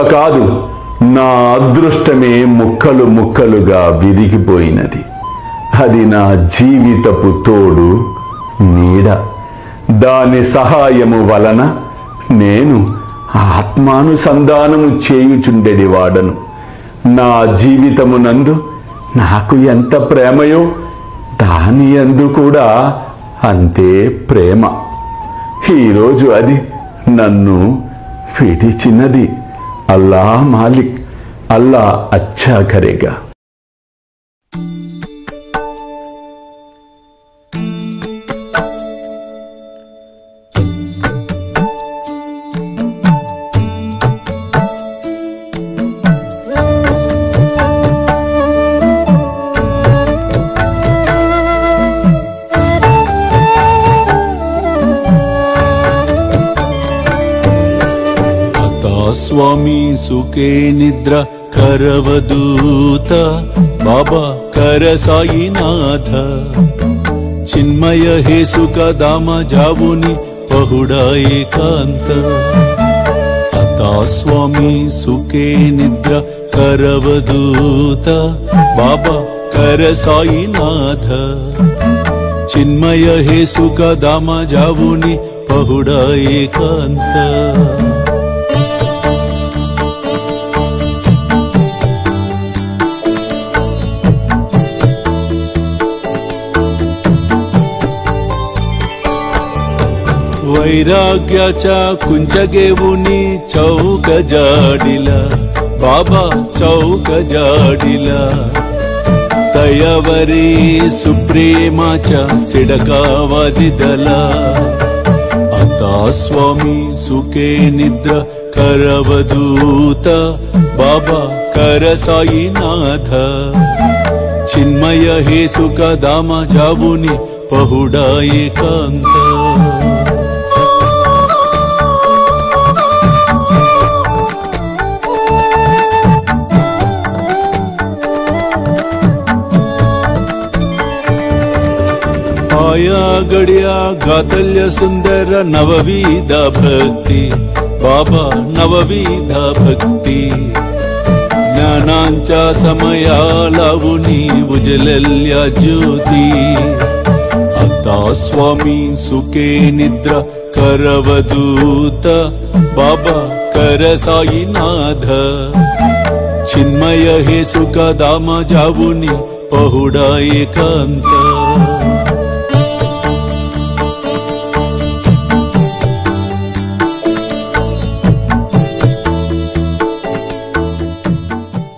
కాదు, నా అదృష్టమే ముక్కలు ముక్కలుగా విరిగిపోయినది. అది నా జీవితపు తోడు నీడ. దాని సహాయము వలన నేను ఆత్మానుసంధానము చేయుచుండెడివాడను. నా జీవితమునందు నాకు ఎంత ప్రేమయో దాని యందు కూడా అంతే ప్రేమ. ఈరోజు అది నన్ను విడిచినది. అల్లా మాలిక్, అల్లా అచ్చా కరేగా. स्वामी सुखे निद्रा करवदूत बाबा कर साईनाथ चिन्मय हे सुख धाम जावुनी पहुडा एकांत. आता स्वामी सुखे निद्रा करवदूत बाबा कर साईनाथ चिन्मय हे सुख धाम जावुनी पहुडा एकांत. वैराग्याच्या कुंचगेवुनी चौक जाडिला बाबा चौक जाडिला. तयावरी सुप्रेमाच्या सिडकावादिदला. आता स्वामी सुखे निद्रा करवदूत बाबा कर साईनाथ चिन्मय हे सुख धाम जावुनी पहुडा एकांत. आया गड्या गातल्य सुंदर नवविध भक्ती बाबा नवविध भक्ती. ज्ञानांच्या समया लावुनी उजलल्या ज्योती. आता स्वामी सुखे निद्रा करवदूत बाबा कर साईनाथ चिन्मय हे सुख धाम जावुनी पहुडा एकांत.